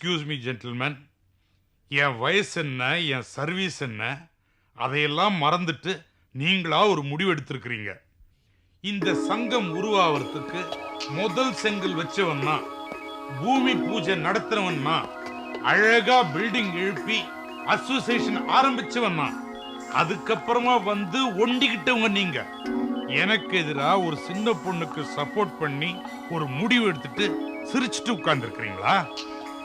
Excuse me gentleman, என் வயசு என்ன, என் service என்ன, அதையெல்லாம் மறந்துட்டு நீங்களா ஒரு முடிவு எடுத்திருக்கிறீங்க. இந்த சங்கம் உருவாகிறதுக்கு முதல் செங்கல் வச்சவன்னா, பூமி பூஜை நடத்துறவன்னா, அழகா பில்டிங் எழுப்பி அசோசியேஷன் ஆரம்பிச்சவன்னா, அதுக்கப்புறமா வந்து ஒண்டிக்கிட்டவங்க நீங்க. எனக்கு எதிரா ஒரு சின்ன பொண்ணுக்கு சப்போர்ட் பண்ணி ஒரு முடிவு எடுத்துட்டு சிரிச்சுட்டு உட்கார்ந்து இருக்கிறீங்களா?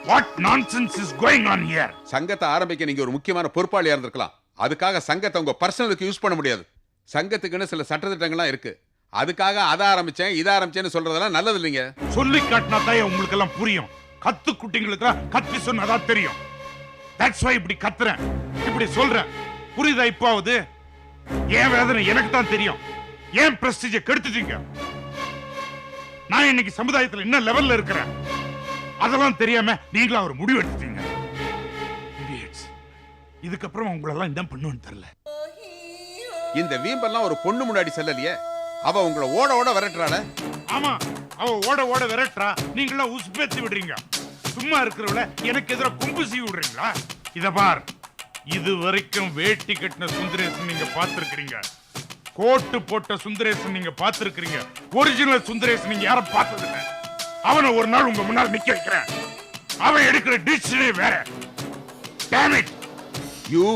What nonsense is going on here? சங்கத்தை ஆரம்பிக்க நீங்க ஒரு முக்கியமான பொறுப்பாளியா இருந்திருக்கலாம். அதுக்காக சங்கத்தை உங்க பர்சனலுக்கு யூஸ் பண்ண முடியாது. சங்கத்துக்குன்னு சில சட்டத்திட்டங்கள்லாம் இருக்கு. அதுக்காக அதை ஆரம்பிச்சேன் இதை ஆரம்பிச்சேன்னு சொல்றதெல்லாம் நல்லது இல்லைங்க. சொல்லி காட்டினா தான் உங்களுக்கு எல்லாம் புரியும். கத்து குட்டிங்களுக்கு கத்தி சொன்னதான் தெரியும். தட்ஸ் வை இப்படி கத்துறேன், இப்படி சொல்றேன். புரியுதா? இப்பாவது ஏன் வேதனை எனக்கு தான் தெரியும். ஏன் பிரஸ்டீஜை கெடுத்துட்டீங்க? நான் இன்னைக்கு சமுதாயத்தில் என்ன லெவல்ல இருக்கிறேன் அதெல்லாம் தெரியாம நீங்களா ஒரு முடிவு எடுத்துட்டீங்க. இதுக்கப்புறம் உங்களெல்லாம் என்ன பண்ணுவேன்னு தெரியல. இந்த வீம்பெல்லாம் ஒரு பொண்ணு முன்னாடி செல்லலையே, அவ உங்களை ஓட ஓட விரட்டுறாள. ஆமா, அவ ஓட ஓட விரட்டுறா, நீங்களா உசுப்பேத்தி விடுறீங்க. சும்மா இருக்கிறவள எனக்கு எதிர கும்பு சீவி விடுறீங்களா? இத பார், இது வரைக்கும் வேட்டி கட்டின சுந்தரேசன் நீங்க பார்த்திருக்கிறீங்க, கோட்டு போட்ட சுந்தரேசன் நீங்க பார்த்திருக்கிறீங்க. ஒரிஜினல் சுந்தரேசன் நீங்க யாரும் பார்த்ததில்லை. அவனை ஒரு நாள் உங்க முன்னால் நிக்க வைக்கிறேன். அவன் எடுக்கிற டிசிஷனே வேற. Damn it! You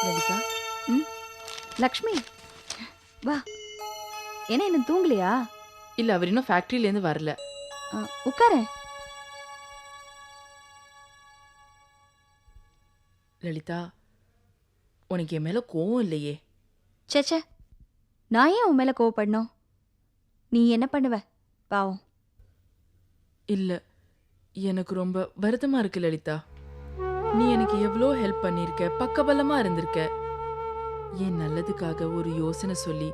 Lalitha. Lakshmi வா. என்ன இன்னும் தூங்கலையா? இல்ல, அவர் இன்னும் ஃபேக்டரியில இருந்து வரல. உட்காரு. லலிதா, உனக்கு என் மேல கோவம் இல்லையே? சேச்சே, நான் ஏன் உன் மேல கோவப்படணும்? நீ என்ன பண்ணுவ பாவம்? இல்ல, எனக்கு ரொம்ப வருத்தமா இருக்கு லலிதா. நீ எனக்கு எவ்வளோ ஹெல்ப் பண்ணிருக்க, பக்கபலமா இருந்திருக்க. என் நல்லதுக்காக ஒரு யோசனை சொல்லி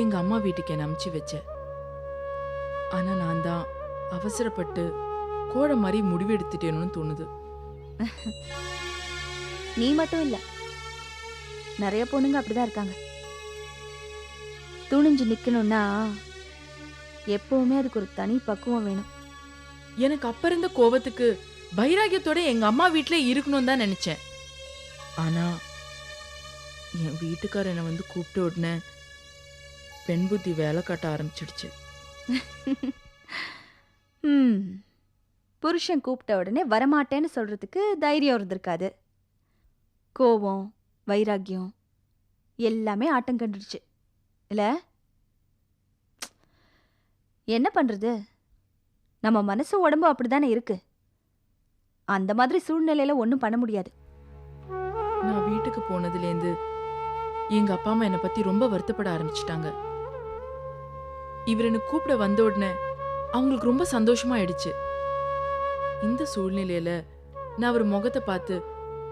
எங்க அம்மா வீட்டுக்கு என்ன அனுப்பிச்சு வச்ச. ஆனா நான் தான் அவசரப்பட்டு கோழை மாதிரி முடிவு எடுத்துட்டேன்னு தோணுது. நீ மட்டும் இல்ல, நிறைய பொண்ணுங்க அப்படிதான் இருக்காங்க. துணிஞ்சு நிக்கணும்னா எப்பவுமே அதுக்கு ஒரு தனி பக்குவம் வேணும். எனக்கு அப்ப இருந்த கோபத்துக்கு வைராகியத்தோட எங்க அம்மா வீட்டுல இருக்கணும் தான் நினைச்சேன். ஆனா என் வீட்டுக்கார என்னை வந்து கூப்பிட்ட உடனே பெண் புத்தி வேலை காட்ட ஆரம்பிச்சிடுச்சு. புருஷன் கூப்பிட்ட உடனே வரமாட்டேன்னு சொல்றதுக்கு தைரியம் இருந்திருக்காது. கோபம், வைராகியம் எல்லாமே ஆட்டம் கண்டுடுச்சு இல்ல? என்ன பண்றது, நம்ம மனசு உடம்பு அப்படித்தானே இருக்கு. அந்த மாதிரி சூழ்நிலையில ஒன்றும் பண்ண முடியாது. நான் வீட்டுக்கு போனதுலேருந்து எங்க அப்பா அம்மா என்னை பத்தி ரொம்ப வருத்தப்பட ஆரம்பிச்சிட்டாங்க. இவர் என்ன கூப்பிட வந்த உடனே அவங்களுக்கு ரொம்ப சந்தோஷமா ஆயிடுச்சு. இந்த சூழ்நிலையில நான் அவர் முகத்தை பார்த்து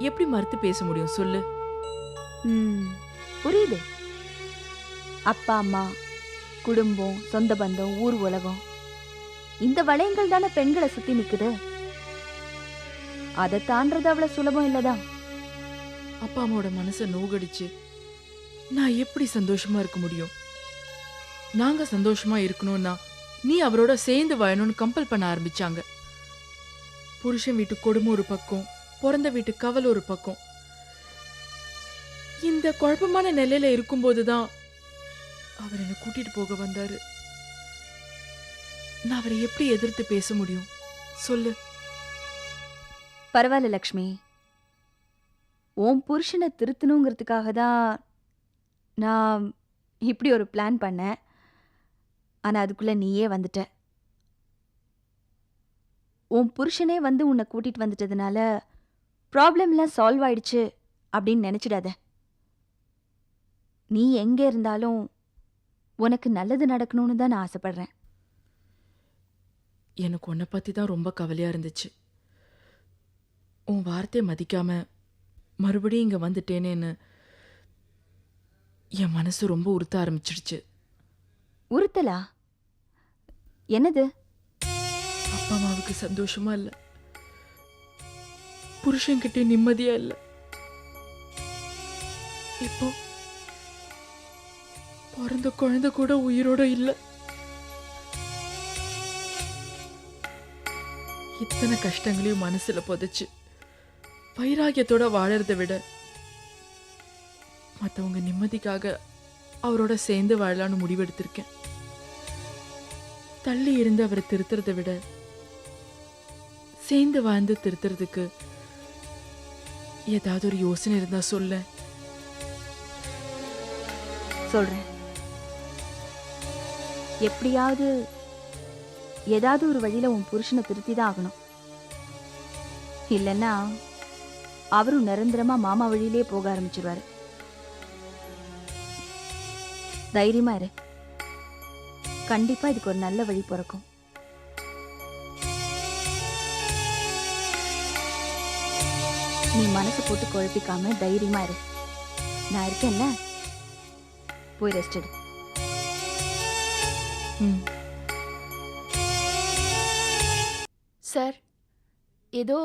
எப்படி மறுத்து பேச முடியும் சொல்லு? புரியுது. அப்பா அம்மா, குடும்பம், சொந்த பந்தம், ஊர் உலகம், இந்த வளையங்கள் தானே பெண்களை சுத்தி நிக்குது. அதை தாண்டது அவ்வளவு சுலபம் இல்லதான். அப்பா அம்மாவோட மனசை நோகடிச்சு நான் எப்படி சந்தோஷமா இருக்க முடியும்? நாங்க சந்தோஷமா இருக்கணும்னா நீ அவரோட சேர்ந்து வாழணும்னு கம்பல் பண்ண ஆரம்பிச்சாங்க. புருஷன் வீட்டு கொடுமை ஒரு பக்கம், பிறந்த வீட்டு கவல் ஒரு பக்கம். இந்த குழப்பமான நிலையில இருக்கும்போதுதான் அவர் என்னை கூட்டிட்டு போக வந்தாரு. நான் அவரை எப்படி எதிர்த்து பேச முடியும் சொல்லு? பரவாயில்ல லக்ஷ்மி, உன் புருஷனை திருத்தணுங்கிறதுக்காக தான் நான் இப்படி ஒரு பிளான் பண்ணேன். ஆனா அதுக்குள்ள நீயே வந்துட்ட. உன் புருஷனே வந்து உன்னை கூட்டிட்டு வந்துட்டதுனால ப்ராப்ளம்லாம் சால்வ் ஆயிடுச்சு அப்படின்னு நினைச்சிடாத. நீ எங்க இருந்தாலும் உனக்கு நல்லது நடக்கணும்னு தான் நான் ஆசைப்படுறேன். எனக்கு உன்னை பற்றி தான் ரொம்ப கவலையாக இருந்துச்சு. உன் வார்த்தையை மதிக்காம மறுபடியும் இங்கே வந்துட்டேனேன்னு என் மனசு ரொம்ப உறுத்த ஆரம்பிச்சிடுச்சு. உறுத்தலா? என்னது? அப்பா அம்மாவுக்கு சந்தோஷமா இல்லை, புருஷன்கிட்ட நிம்மதியா இல்லை. இப்போ பிறந்த குழந்தை கூட உயிரோட இல்லை. இத்தனை கஷ்டங்களையும் மனசுல புதைச்சு வைராகியத்தோட வாழறதை விட மற்றவங்க நிம்மதிக்காக அவரோட சேர்ந்து வாழலான்னு முடிவெடுத்திருக்கேன். தள்ளி இருந்து அவரை திருத்துறதை விட சேர்ந்து வாழ்ந்து திருத்துறதுக்கு ஏதாவது ஒரு யோசனை இருந்தா சொல்ல. சொல்றேன். எப்படியாவது ஏதாவது ஒரு வழியில உன் புருஷனை திருத்தி தான் ஆகணும். இல்லைன்னா அவரும் நிரந்தரமா மாமா வழியிலே போக ஆரம்பிச்சிருவாரு. தைரியமா இரு. கண்டிப்பா இதுக்கு ஒரு நல்ல வழி பிறக்கும். நீ மனசு போட்டு குழப்பிக்காம தைரியமா இரு. நான் இருக்கேன்ல, போய் ரெஸ்ட் எடு. சார், ஏதோ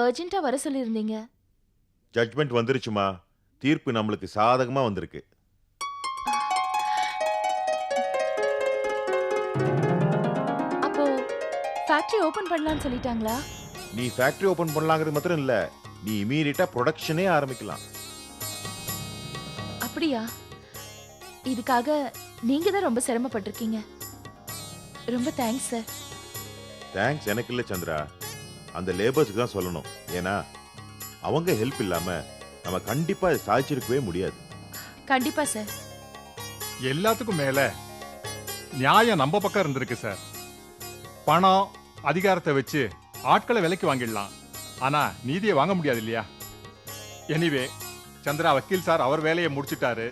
அர்ஜென்ட்டா வர சொல்லியிருந்தீங்க. ஜட்மெண்ட் வந்துருச்சுமா. தீர்ப்பு நம்மளுக்கு சாதகமா வந்திருக்கு. அப்போ ஃபேக்டரி ஓபன் பண்ணலாம்னு சொல்லிட்டாங்களா? நீ ஃபேக்டரி ஓபன் பண்ணலாங்கிறது மாத்திரம் இல்ல, நீ இமீடியட்டா ப்ரொடக்ஷனே ஆரம்பிக்கலாம். அப்படியா? இதுக்காக நீங்க தான் ரொம்ப சிரமப்பட்டிருக்கீங்க. ரொம்ப தேங்க்ஸ் சார். தேங்க்ஸ் எனக்கு இல்ல சந்திரா, அந்த லேபர்ஸ்க்கு தான் சொல்லணும். ஏன்னா அவங்க ஹெல்ப் இல்லாம நம்ம கண்டிப்பா இதை சாதிச்சிருக்கவே முடியாது. கண்டிப்பா சார். எல்லாத்துக்கும் மேல நியாயம் நம்ம பக்கம் இருந்திருக்கு சார். பணம் அதிகாரத்தை வச்சு ஆட்களை விலைக்கு வாங்கிடலாம், ஆனா நீதியை வாங்க முடியாது இல்லையா? எனிவே, சந்திரா வக்கீல் சார் அவர் வேலையை முடிச்சிட்டாரு.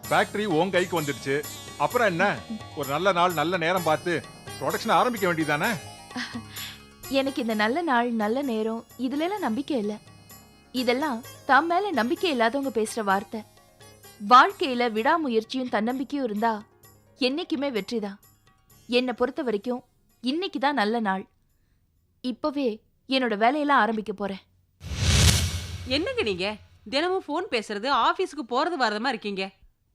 ஃபேக்டரி உன் கைக்கு வந்துடுச்சு. அப்புறம் என்ன, ஒரு நல்ல நாள் நல்ல நேரம் பார்த்து ப்ரொடக்ஷன் ஆரம்பிக்க வேண்டியதானே? எனக்கு இந்த நல்ல நாள் நல்ல நேரம் இதுல எல்லாம் நம்பிக்கை இல்லை. இதெல்லாம் தம் மேல நம்பிக்கை இல்லாதவங்க பேசுற வார்த்தை. வாழ்க்கையில விடாமுயற்சியும் தன்னம்பிக்கையும் இருந்தா என்னைக்குமே வெற்றிதான். என்னை பொறுத்த வரைக்கும் இன்னைக்கு தான் நல்ல நாள். இப்பவே என்னோட வேலையெல்லாம் ஆரம்பிக்க போறேன். என்னங்க நீங்க தினமும் ஃபோன் பேசுறது, ஆபீஸ்க்கு போறது வரதமா இருக்கீங்க.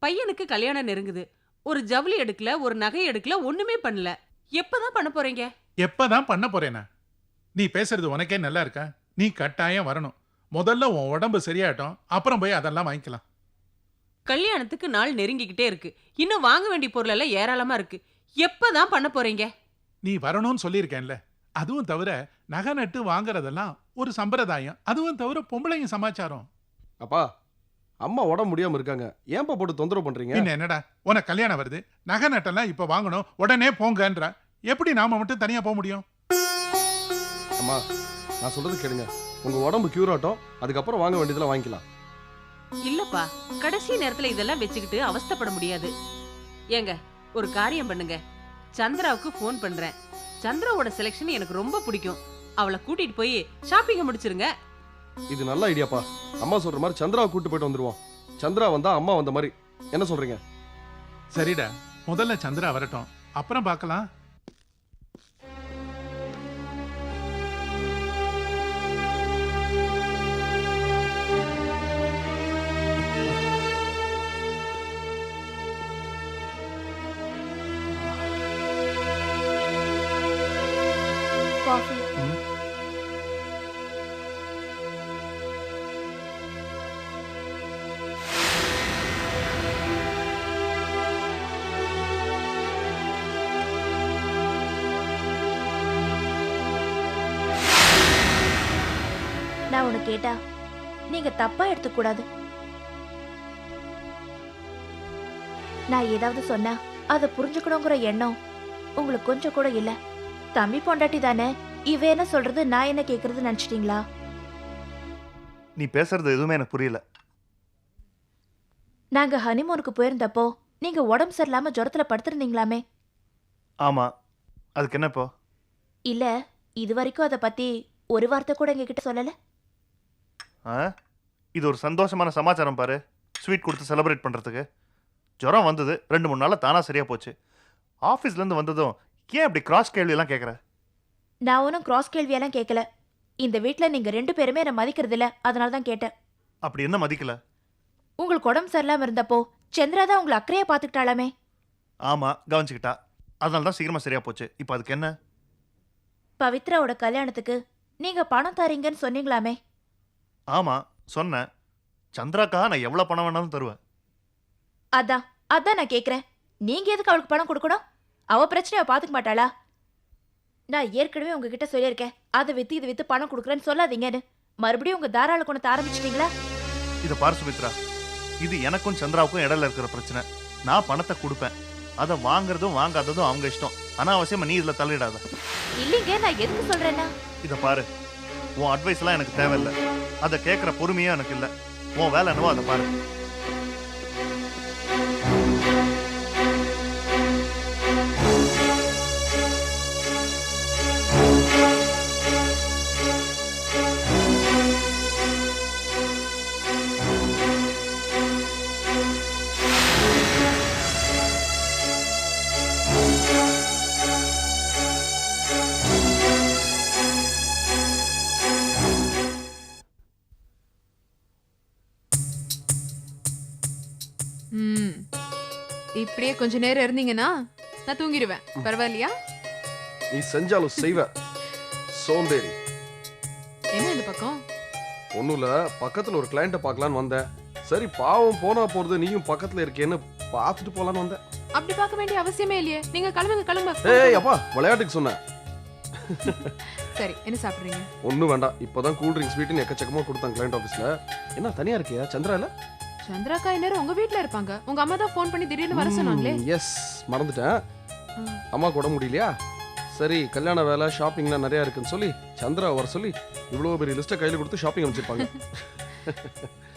பையனுக்கு கல்யாணம் நெருங்குது. ஒரு ஜவுளி எடுக்கல, ஒரு நகை எடுக்கல, ஒண்ணுமே பண்ணல. எப்பதான் பண்ண போறீங்க? எப்பதான் பண்ண போறேனா? நீ பேசுறது உனக்கே நல்லா இருக்கா? நீ கட்டாயம் வரணும். முதல்ல உன் உடம்பு சரியாட்டும், அப்புறம் போய் அதெல்லாம் வாங்கிக்கலாம். கல்யாணத்துக்கு நாள் நெருங்கிக்கிட்டே இருக்கு. இன்னும் வாங்க வேண்டிய பொருள் எல்லாம் ஏராளமா இருக்கு. எப்பதான் பண்ண போறீங்க? நீ வரணும்னு சொல்லியிருக்கேன்ல. அதுவும் தவிர நகை நட்டு வாங்குறதெல்லாம் ஒரு சம்பிரதாயம். அதுவும் தவிர பொம்பளைங்க சமாச்சாரம். அப்பா, அம்மா உடம்பு முடியாம இருக்காங்க, ஏன்பா போட்டு தொந்தரவு பண்றீங்க? இன்னும் என்னடா, உனக்கு கல்யாணம் வருது, நகை நட்டெல்லாம் இப்ப வாங்கணும், உடனே போங்கன்ற. எப்படி நாம மட்டும் தனியா போக முடியும்? அம்மா, நான் சொல்றது கேளுங்க. உங்க உடம்பு கியூர் ஆட்டும், அதுக்கப்புறம் வாங்க வேண்டியதெல்லாம் வாங்கிக்கலாம். இல்லப்பா, கடைசி நேரத்துல இதெல்லாம் வச்சுக்கிட்டு அவஸ்தைப்பட முடியாது. ஏங்க, ஒரு காரியம் பண்ணுங்க. சந்திராவுக்கு ஃபோன் பண்றேன். சந்திராவோட செலெக்ஷன் எனக்கு ரொம்ப பிடிக்கும். அவளை கூட்டிட்டு போய் ஷாப்பிங்க முடிச்சிருங்க. இது நல்ல ஐடியாப்பா. அம்மா சொல்ற மாதிரி சந்திராவை கூட்டு போயிட்டு வந்துருவோம். சந்திரா வந்தா அம்மா வந்த மாதிரி. என்ன சொல்றீங்க? சரிடா, முதல்ல சந்திரா வரட்டும், அப்புறம் பார்க்கலாம். காஃபி. நான் உனக்கு கேட்டா நீங்க தப்பா எடுத்துக்க கூடாது. நான் ஏதாவது சொன்னா அதை புரிஞ்சுக்கணுங்கிற எண்ணம் உங்களுக்கு கொஞ்சம் கூட இல்ல. தம்பி பொண்டாட்டி தானே, இவ என்ன சொல்றது நான் என்ன கேக்குறது நினைச்சிட்டீங்களா? நீ பேசுறது எதுவுமே எனக்கு புரியல. நாங்க ஹனிமூனுக்கு போயிருந்தப்போ நீங்க உடம்பு சரியில்லாம ஜுரத்துல படுத்திருந்தீங்களாமே? ஆமா, அதுக்கு என்ன இப்போ? இல்ல, இது வரைக்கும் அதை பத்தி ஒரு வார்த்தை கூட எங்ககிட்ட சொல்லல. இது ஒரு சந்தோஷமான சமாச்சாரம் பாரு, ஸ்வீட் கொடுத்து செலிப்ரேட் பண்றதுக்கு. ஜுரம் வந்தது 2-3 நாள்ல தானா சரியா போச்சு. ஆபீஸ்ல இருந்து வந்ததும் ஏன் அப்படி கிராஸ் கேள்வி எல்லாம் கேக்குற? நான் ஒன்றும் கிராஸ் கேள்வியெல்லாம் கேட்கல. இந்த வீட்ல நீங்க 2 பேருமே என்ன மதிக்கிறது இல்ல, அதனால தான் கேட்டேன். அப்படி என்ன மதிக்கல? உங்களுக்கு உடம்பு சரியில்லாம இருந்தப்போ சந்திரா தான் உங்களை அக்கறையா பாத்துக்கிட்டாளாமே. ஆமா, கவனிச்சுக்கிட்டா. அதனால தான் சீக்கிரமா சரியா போச்சு. இப்போ அதுக்கு என்ன? பவித்ராவோட கல்யாணத்துக்கு நீங்க பணம் தரீங்கன்னு சொன்னீங்களாமே. ஆமா சொன்னேன். சந்திராக்காக நான் எவ்வளவு பணம் வேணாலும் தருவேன். அதான் நான் கேக்குறேன். நீங்க எதுக்கு அவளுக்கு பணம் கொடுக்கணும்? அவ பிரச்சனையை பாத்துக்க மாட்டாளா? நான் ஏற்கனவே உங்ககிட்ட சொல்லியிருக்கேன், அதை வித்து இது வித்து பணம் கொடுக்குறேன்னு சொல்லாதீங்கன்னு. மறுபடியும் உங்க தாராள குணத்தை ஆரம்பிச்சிட்டீங்களா? இதை பாரு சுமித்ரா, இது எனக்கும் சந்திராவுக்கும் இடையில இருக்கிற பிரச்சனை. நான் பணத்தை கொடுப்பேன், அதை வாங்குறதும் வாங்காததும் அவங்க இஷ்டம். அனாவசியமா நீ இதுல தலையிடாத. இல்லைங்க, நான் எதுக்கு சொல்றேன்னா, இதை பாரு, உன் அட்வைஸ் எல்லாம் எனக்கு தேவையில்லை. அதை கேட்கிற பொறுமையும் எனக்கு இல்லை. உன் வேலை என்னவோ அதை பாரு. இப்படியே கொஞ்ச நேரம் இருந்தீங்கன்னா நான் தூங்கிடுவேன். பரவாயில்லையா? நீ செஞ்சாலும் செய்வ, சோம்பேறி. என்ன இந்த பக்கம்? ஒன்றும் இல்லை, பக்கத்தில் ஒரு கிளைண்ட்டை பார்க்கலான்னு வந்தேன். சரி பாவம் போனா போறது, நீயும் பக்கத்தில் இருக்கேன்னு பார்த்துட்டு போலான்னு வந்தேன். அப்படி பார்க்க வேண்டிய அவசியமே இல்லையே. நீங்க கிளம்புங்க. ஏய் அப்பா, விளையாட்டுக்கு சொன்னேன். சரி, என்ன சாப்பிடுறீங்க? ஒன்றும் வேண்டாம், இப்போதான் கூல் ட்ரிங்க்ஸ் வீட்டுன்னு எக்கச்சக்கமாக கொடுத்தாங்க கிளைண்ட் ஆஃபீஸில். என்ன தனியாக இருக்கியா? சந்திரா இல்லை? சந்திராக்கா இந்நேரம் உங்க வீட்ல இருப்பாங்க. உங்க அம்மா தான் ஃபோன் பண்ணி திடீர்னு வர சொன்னாங்களே. எஸ், மறந்துட்டேன். அம்மா கூட முடியலையா? சரி, கல்யாண வேலை ஷாப்பிங்லாம் நிறையா இருக்குன்னு சொல்லி சந்திரா வர சொல்லி இவ்வளோ பெரிய லிஸ்ட்டை கையில் கொடுத்து ஷாப்பிங் அமைச்சிருப்பாங்க.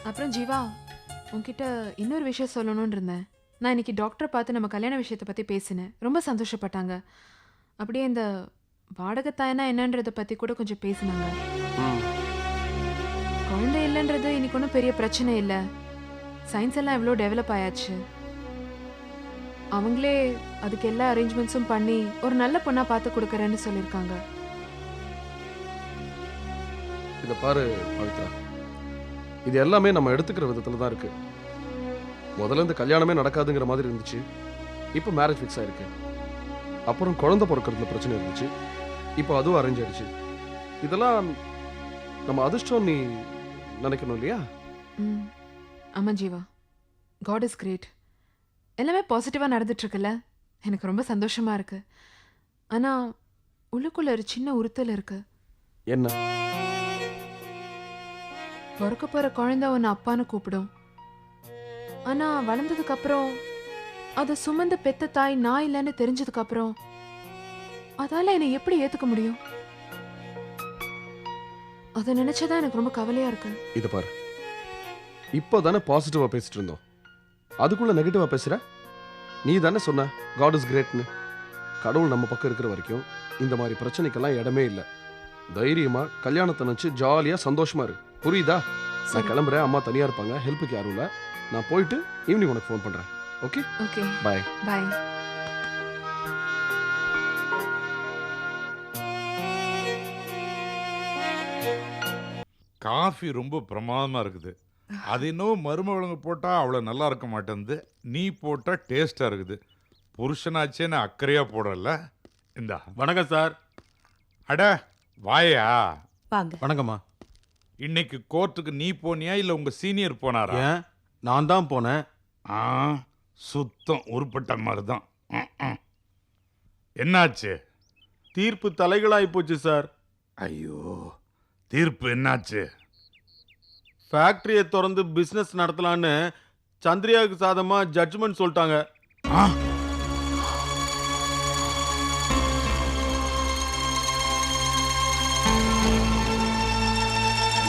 அப்புறம் ஜீவா, உன்கிட்ட இன்னொரு விஷயம் சொல்லணும்னு இருந்தேன். நான் இன்னைக்கு டாக்டரை பார்த்து நம்ம கல்யாண விஷயத்தை பற்றி பேசினேன். ரொம்ப சந்தோஷப்பட்டாங்க. அப்படியே இந்த வாடகை தாயனா என்னன்றதை பற்றி கூட கொஞ்சம் பேசினாங்க. குழந்தை இல்லைன்றது இன்னைக்கு ஒன்றும் பெரிய பிரச்சனை இல்லை. சயின்ஸ் எல்லாம் எவ்வளோ டெவலப் ஆயாச்சு. அவங்களே அதுக்கு எல்லா அரேஞ்ச்மெண்ட்ஸும் பண்ணி ஒரு நல்ல பொண்ணா பார்த்து கொடுக்கறேன்னு சொல்லியிருக்காங்க. இதை பாரு பவித்ரா, இது எல்லாமே நம்ம எடுத்துக்கிற விதத்துல தான் இருக்கு. முதல்ல இந்த கல்யாணமே நடக்காதுங்கிற மாதிரி இருந்துச்சு, இப்போ மேரேஜ் ஃபிக்ஸ் ஆயிருக்கு. அப்புறம் குழந்தை பிறக்கிறதுல பிரச்சனை இருந்துச்சு, இப்போ அதுவும் அரேஞ்ச் ஆயிடுச்சு. இதெல்லாம் நம்ம அதிர்ஷ்டம் நீ நினைக்கணும் இல்லையா? ஆமா ஜீவா, காட் இஸ் கிரேட். எல்லாமே பாசிட்டிவாக நடந்துட்டுருக்குல்ல, எனக்கு ரொம்ப சந்தோஷமா இருக்கு. ஆனால் உள்ளுக்குள்ள ஒரு சின்ன உறுத்தல் இருக்கு. என்ன? பிறக்க போகிற குழந்தை ஒன்று அப்பான்னு கூப்பிடும். ஆனால் வளர்ந்ததுக்கு அப்புறம் அதை சுமந்து பெத்த தாய் நான் இல்லைன்னு தெரிஞ்சதுக்கு அப்புறம் அதால என்னை எப்படி ஏற்றுக்க முடியும்? அதை நினைச்சதான் எனக்கு ரொம்ப கவலையா இருக்கு. இது பாரு, இப்போ தானே பாசிட்டிவா பேசிட்டு இருந்தோம், அதுக்குள்ள நெகட்டிவா பேசுற. நீ தானே சொன்ன காட் இஸ் கிரேட்னு. கடவுள் நம்ம பக்கம் இருக்கிற வரைக்கும் இந்த மாதிரி பிரச்சனைக்கெல்லாம் இடமே இல்லை. தைரியமா கல்யாணத்தை நினைச்சு ஜாலியா சந்தோஷமா இரு, புரியுதா? நான் கிளம்புறேன், அம்மா தனியா இருப்பாங்க, ஹெல்ப்புக்கு யாரும் இல்லை. நான் போயிட்டு ஈவினிங் உனக்கு ஃபோன் பண்றேன். ஓகே ஓகே, பாய் பாய். காஃபி ரொம்ப பிரமாதமாக இருக்குது. அது இன்னும் மருமகளுங்க போட்டால் அவ்வளோ நல்லா இருக்க மாட்டேங்குது. நீ போட்டால் டேஸ்ட்டாக இருக்குது. புருஷனாச்சேன்னு அக்கறையாக போடல. இந்தா. வணக்கம் சார். அட வாயா. வாங்க. வணக்கம்மா. இன்னைக்கு கோர்ட்டுக்கு நீ போனியா இல்லை உங்கள் சீனியர் போனாரா? ஏன், நான் தான் போனேன். சுத்தம் உருப்பட்ட மாதிரி தான். என்னாச்சு? தீர்ப்பு தலைகளாகி போச்சு சார். ஐயோ, தீர்ப்பு என்னாச்சு? ஃபேக்டரியை திறந்து பிஸ்னஸ் நடத்தலான்னு சந்திரியாவுக்கு சாதமாக ஜட்ஜ்மெண்ட் சொல்லிட்டாங்க.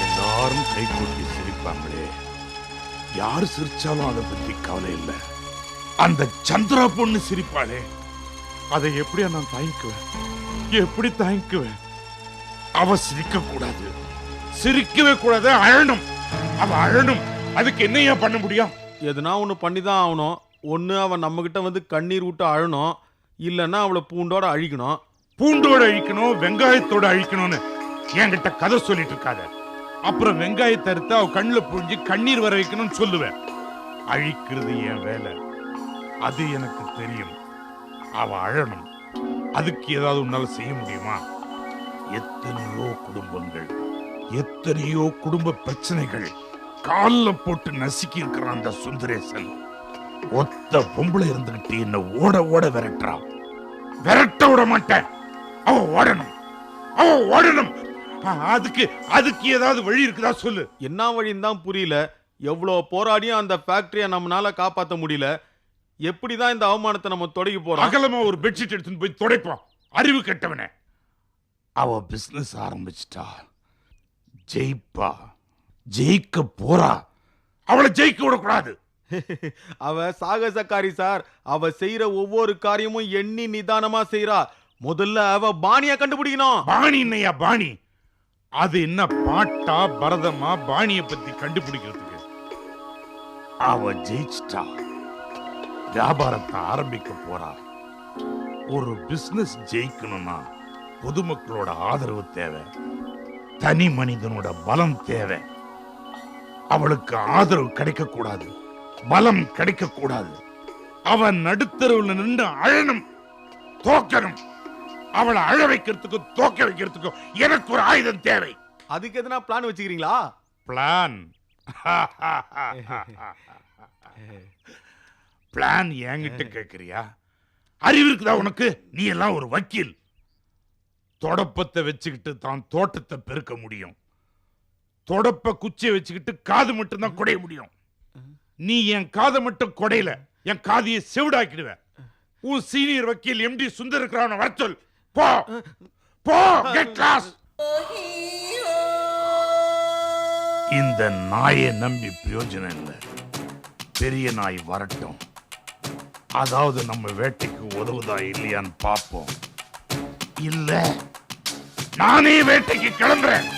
எல்லாரும் கை கொட்டி சிரிப்பாங்களே, யார் சிரிச்சாலும் அதை பற்றி கவலை இல்லை. அந்த சந்திரா பொண்ணு சிரிப்பாளே, அதை எப்படியா நான் தாங்கிக்குவேன்? எப்படி தாங்கிக்குவேன்? அவ சிரிக்க கூடாது, சிரிக்கவே கூடாது, அழணும். அவ அழணும். அதுக்கு என்னையா பண்ண முடியும்? எதுனா ஒன்று பண்ணி தான் ஆகணும். ஒன்று அவன் நம்மக்கிட்ட வந்து கண்ணீர் விட்டு அழணும், இல்லைன்னா அவளை பூண்டோட அழிக்கணும். பூண்டோட அழிக்கணும், வெங்காயத்தோட அழிக்கணும்னு என்கிட்ட கதை சொல்லிட்டு இருக்காத. அப்புறம் வெங்காயத்தை அறுத்து அவ கண்ணுல புழிஞ்சு கண்ணீர் வர வைக்கணும்னு சொல்லுவேன். அழிக்கிறது என் வேலை, அது எனக்கு தெரியும். அவ அழணும். அதுக்கு ஏதாவது உன்னால செய்ய முடியுமா? எத்தனையோ குடும்பங்கள், எத்தனையோ குடும்ப பிரச்சனைகள் கால்ல போட்டு நசுக்கி இருக்கிறான் அந்த சுந்தரேசன். ஒத்த பொம்பளை இருந்துகிட்டு என்ன ஓட ஓட விரட்டுறான். விரட்ட விட மாட்டேன். அவ ஓடணும், அவ ஓடணும். அதுக்கு அதுக்கு ஏதாவது வழி இருக்குதா சொல்லு. என்ன வழின்னு தான் புரியல. எவ்வளோ போராடியும் அந்த ஃபேக்டரியை நம்மளால காப்பாற்ற முடியல. எப்படி தான் இந்த அவமானத்தை நம்ம தொடங்கி போறோம்? அகலமா ஒரு பெட்ஷீட் எடுத்துன்னு போய் துடைப்போம். அறிவு கெட்டவனே. அவ பிசினஸ் ஆரம்பிச்சிட்டா, ஜெயிப்பா, ஜெயிக்க போறா. அவளை ஜெயிக்க விடக்கூடாது. அவ சாகசக்காரி சார். அவ செய்யற ஒவ்வொரு காரியமும் எண்ணி நிதானமா செய்யறா. முதல்ல அவ பாணிய கண்டுபிடிக்கணும். பாணி என்னையா பாணி? அது என்ன பாட்டா பரதமா? பாணியை பத்தி கண்டுபிடிக்கிறதுக்கு அவ ஜெயிச்சிட்டா, வியாபாரத்தை ஆரம்பிக்க போறா. ஒரு பிசினஸ் ஜெயிக்கணும்னா பொதுமக்களோட ஆதரவு தேவை, தனி மனிதனோட பலம் தேவை. அவளுக்கு ஆதரவு கிடைக்க கூடாது, பலம் கிடைக்க கூடாது. அவன் நடுத்தருவில் நின்று அழணும், தோக்கணும். அவளை அழ வைக்கிறதுக்கும் தோக்க வைக்கிறதுக்கும் எனக்கு ஒரு ஆயுதம் தேவை. அதுக்கு எதனா பிளான் வச்சுக்கிறீங்களா? பிளான்? பிளான் என்கிட்ட கேக்குறியா? அறிவு இருக்குதா உனக்கு? நீ எல்லாம் ஒரு வக்கீல். தொடப்பத்தை வச்சுக்கிட்டு தான் தோட்டத்தை பெருக்க முடியும். தொடப்ப குச்சியை வச்சுக்கிட்டு காது மட்டும் தான் குடைய முடியும். நீ என் காதை மட்டும் குடையில என் காதியை செவிடாக்கிடுவேன். உன் சீனியர் வக்கீல் எம்டி சுந்தர் இருக்கிறவன வர சொல். போ போ, கெட் லாஸ்ட். இந்த நாயை நம்பி பிரயோஜனம் இல்லை. பெரிய நாய் வரட்டும். அதாவது நம்ம வேட்டைக்கு உதவுதா இல்லையான்னு பார்ப்போம். இல்ல நானே வேட்டைக்கு கிளம்புறேன்.